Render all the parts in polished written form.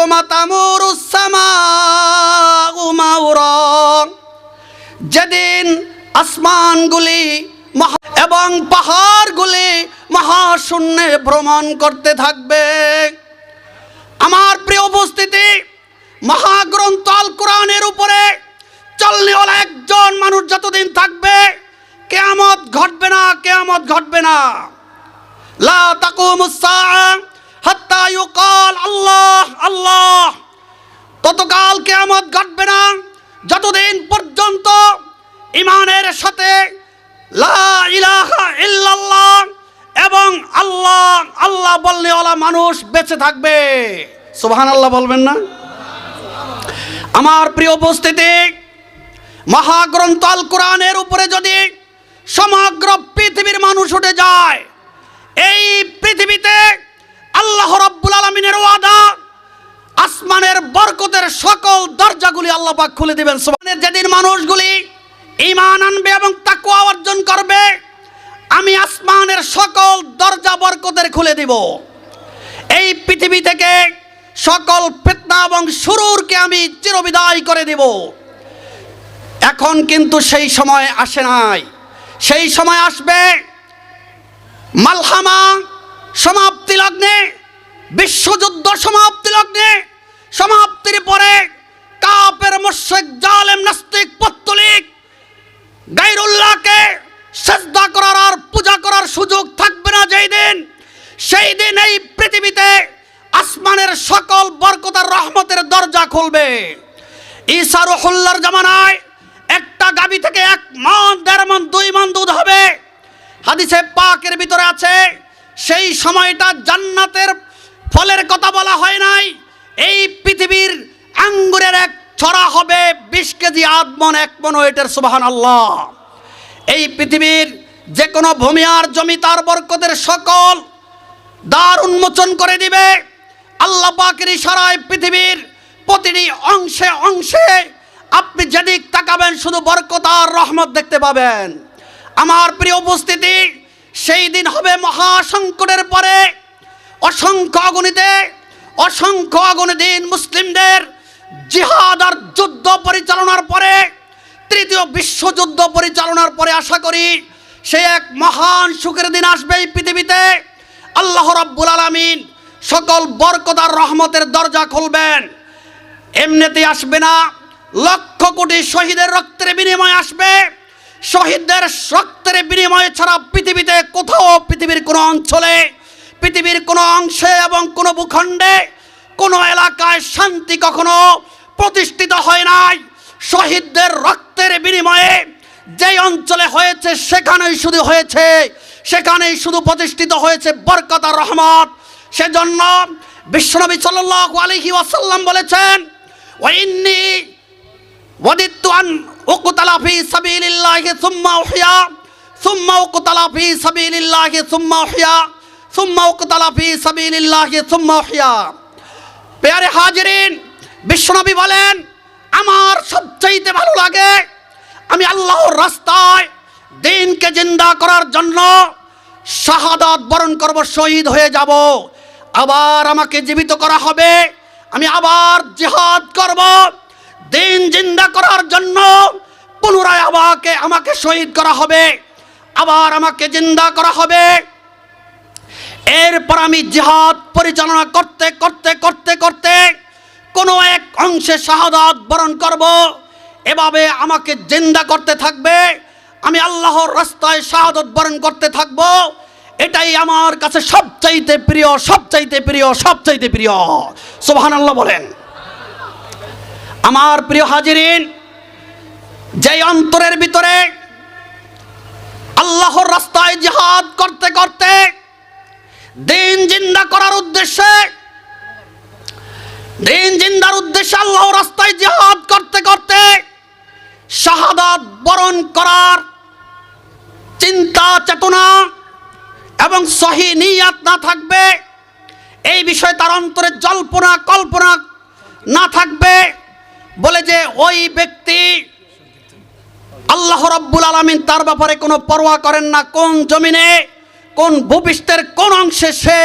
ইয়াউমা তামুরুস সামাউ মাউরা, যেদিন আসমানগুলি এবং পাহাড়গুলি মহাশূন্যে ভ্রমণ করতে থাকবে। আমার প্রিয় উপস্থিতি, মহাগ্রন্থ আল কোরআনের উপরে চলনেওয়ালা একজন মানুষ যতদিন থাকবে কিয়ামত ঘটবে না, কিয়ামত ঘটবে না। লা তাকুমুস সাআ হাত্তা ইউকাল আল্লাহ আল্লাহ, ততকাল কিয়ামত ঘটবে না যতদিন পর্যন্ত ঈমানের সাথে লা ইলাহা ইল্লাল্লাহ এবং আল্লাহ আল্লাহ বলনেওয়ালা মানুষ বেঁচে থাকবে। সুবহানাল্লাহ বলবেন না? আমার প্রিয় উপস্থিতি, মহাগ্রন্থ আল কোরআনের উপরে যদি সমগ্র পৃথিবীর মানুষ উঠে যায়, এই পৃথিবীতে আল্লাহ রাব্বুল আলামিনের ওয়াদা, আসমানের বরকতের সকল দরজাগুলি আল্লাহ পাক খুলে দিবেন। সুবহানাল্লাহ। যেদিন মানুষগুলি ঈমান আনবে এবং তাকওয়া অর্জন করবে, আমি আসমানের সকল দরজা বরকতের খুলে দিব। এই পৃথিবী থেকে সকল ফিতনা এবং শুরুরকে আমি চিরবিদায় করে দেব। এখন কিন্তু সেই সময় আসে নাই, সেই সময় আসবে। মালহামা সমাপ্তি লগ্নে, বিশ্বযুদ্ধ সমাপ্তি লগ্নে, সমাপ্তির পরে কাফের মুশরিক জালেম নাস্তিক পত্তলিক গায়রুল্লাহকে সিজদা করার আর পূজা করার সুযোগ থাকবে না। যেই দিন, সেই দিন এই পৃথিবীতে আসমানের সকল বরকত আর রহমতের দরজা খুলবে। ঈসা রুহুল্লাহর জামানায় একটা গাভী থেকে 1 মণ, 1.5 মণ, 2 মণ দুধ হবে। হাদিসে পাকের ভিতরে আছে, সেই সময়টা জান্নাতের ফলের কথা বলা হয় নাই। এই পৃথিবীর আঙ্গুরের এক ছড়া হবে 20 কেজি 8 মণ 1 মণ ওয়েটের। সুবহানাল্লাহ। এই পৃথিবীর যে কোনো ভূমি আর জমি তার বরকতের সকল দ্বার উন্মোচন করে দিবে আল্লাহ পাকের ইশারায়। পৃথিবীর প্রতিটি অংশে অংশে আপনি যেদিক তাকাবেন শুধু বরকত আর রহমত দেখতে পাবেন। আমার প্রিয় উপস্থিতি, সেই দিন হবে মহাসংকটের পরে অসংখ্য অগণিত দিন মুসলিমদের জিহাদ আর যুদ্ধ পরিচালনার পরে, তৃতীয় বিশ্বযুদ্ধ পরিচালনার পরে আশা করি সে এক মহান সুখের দিন আসবে এই পৃথিবীতে। আল্লাহ রাব্বুল আলামিন সকল বরকত আর রহমতের দরজা খুলবেন। এমনিতেই আসবে না, লক্ষ কোটি শহীদের রক্তের বিনিময়ে আসবে। শহীদদের রক্তের বিনিময়ে ছাড়া পৃথিবীতে কোথাও, পৃথিবীর কোনো অঞ্চলে, পৃথিবীর কোনো অংশে এবং কোনো ভূখণ্ডে, কোনো এলাকায় শান্তি কখনো প্রতিষ্ঠিত হয় নাই। শহীদদের রক্তের বিনিময়ে যেই অঞ্চলে হয়েছে সেখানেই শুধু হয়েছে, সেখানেই শুধু প্রতিষ্ঠিত হয়েছে বরকত আর রহমত। সেজন্য বিশ্বনবী সাল্লাল্লাহু আলাইহি ওয়াসাল্লাম বলেছেন, ওয়া ইন্নী ওয়াদিতু আন উকতালা ফি সাবিলিল্লাহি সুম্মা উহইয়া, সুম্মা উকতালা ফি সাবিলিল্লাহি সুম্মা উহইয়া, সুম্মা উকতালা ফি সাবিলিল্লাহি সুম্মা উহইয়া। প্রিয় হাজিরিন, বিশ্বনবী বলেন, আমার সবচাইতে ভালো লাগে আমি আল্লাহর রাস্তায় দ্বীনকে জিন্দা করার জন্য শাহাদাত বরণ করব, শহীদ হয়ে যাব, আবার আমাকে জীবিত করা হবে, আমি আবার জিহাদ করব, দ্বীন জিন্দা করার জন্য পুনরায় আমাকে শহীদ করা হবে, আবার আমাকে জিন্দা করা হবে। এরপর আমি জিহাদ পরিচালনা করতে করতে করতে করতে কোনো এক অংশে শাহাদাত বরণ করব। এভাবে আমাকে জিন্দা করতে থাকবে, আমি আল্লাহর রাস্তায় শাহাদাত বরণ করতে থাকব। এটাই আমার কাছে সবচাইতে প্রিয়, সবচাইতে প্রিয়, সবচাইতে প্রিয়। সুবহানাল্লাহ বলেন। আমার প্রিয় হাজিরিন, যেই অন্তরের ভিতরে আল্লাহর রাস্তায় জিহাদ করতে করতে, দ্বীন জিন্দা করার উদ্দেশ্যে, দ্বীন জিন্দার উদ্দেশ্যে আল্লাহর রাস্তায় জিহাদ করতে করতে শাহাদাত বরণ করার চিন্তা চেতনা এবং সহি নিয়াত না থাকবে, এই বিষয়ে তার অন্তরে জল্পনা কল্পনা না থাকবে, বলে যে ওই ব্যক্তি আল্লাহ রাব্বুল আলামিন তার ব্যাপারে কোনো পরোয়া করেন না, কোন জমিনে, কোন ভূপৃষ্ঠের কোন অংশে সে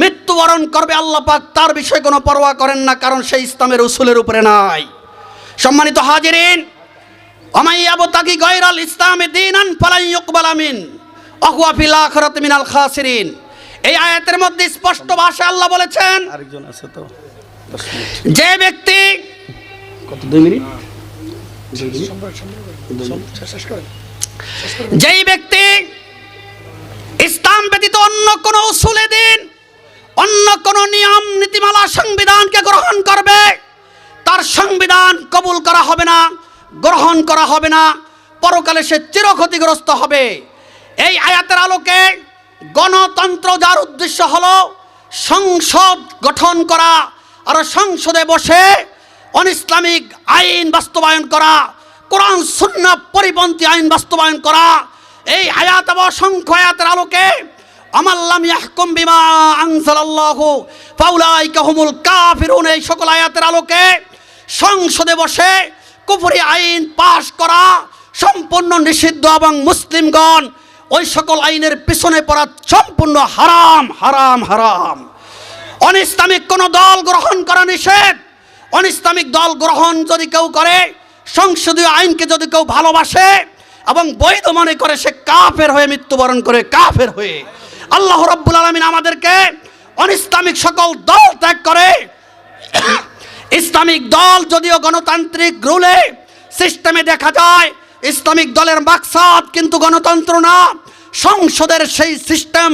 মৃত্যুবরণ করবে, আল্লাহ পাক তার বিষয়ে কোনো পরোয়া করেন না, কারণ সেই ইসলামের উসুলের উপরে নাই। সম্মানিত হাজিরিন, ওমাই ইয়াবতাগি গায়রাল ইসলামি দীনান ফালান ইউকবালা মিন ওয়া হুয়া ফিল আখিরাতি মিনাল খাসিরিন। এই আয়াতের মধ্যে স্পষ্ট ভাষায় আল্লাহ বলেছেন, আরেকজন আছে তো, যে ব্যক্তি কত 2 মিনিট, যেই ব্যক্তি ইসলাম ব্যতীত অন্য কোন উসুলে দিন, অন্য কোন নিয়ম নীতিমালা সংবিধানকে গ্রহণ করবে, তার সংবিধান কবুল করা হবে না, গ্রহণ করা হবে না, পরকালে সে চিরক্ষতিগ্রস্ত হবে। এই আয়াতের আলোকে গণতন্ত্র, যার উদ্দেশ্য হলো সংসদ গঠন করা আর সংসদে বসে অনইসলামিক আইন বাস্তবায়ন করা, কোরআন সুন্নাহ পরিপন্থী আইন বাস্তবায়ন করা, এই আয়াত এবং অসংখ্য আয়াতের আলোকে আমাল্লাম ইয়াহকুম বিমা আনজালাল্লাহু ফাউলাইকা হুমুল কাফিরুন, এই সকল আয়াতের আলোকে সংসদে বসে কুফরি আইন পাশ করা সম্পূর্ণ নিষিদ্ধ, এবং মুসলিমগণ ওই সকল আইনের পিছনে পড়া সম্পূর্ণ হারাম হারাম হারাম। অনইসলামিক কোন দল গ্রহণ করা নিষেধ। অনইসলামিক দল গ্রহণ যদি কেউ করে, সংসদীয় আইনকে যদি কেউ ভালোবাসে এবং বৈধ মনে করে, সে কাফের হয়ে মৃত্যুবরণ করে, কাফের হয়ে। আল্লাহ রাব্বুল আলামিন আমাদেরকে অনইসলামিক সকল দল ত্যাগ করে ইসলামিক দল, যদিও গণতান্ত্রিক রুলে সিস্টেমে দেখা যায় ইসলামিক দলের মাকসাদ কিন্তু গণতন্ত্র না, সংসদের সেই সিস্টেম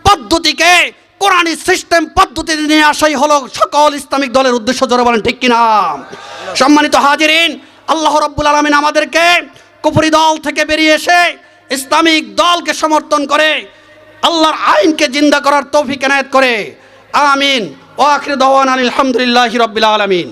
পদ্ধতিকে কোরআনী সিস্টেম পদ্ধতিতে নিয়ে আসাই হলো সকল ইসলামিক দলের উদ্দেশ্য। জোরে বলেন ঠিক কিনা? সম্মানিত হাজিরিন, আল্লাহ রাব্বুল আলামিন আমাদেরকে কুফরি দল থেকে বেরিয়ে এসে ইসলামিক দলকে সমর্থন করে আল্লাহর আইনকে জিন্দা করার তৌফিক এনায়েত করে। আমিন। ওয়া আখিরু দাওয়ানা আলহামদুলিল্লাহি রাব্বিল আলামিন।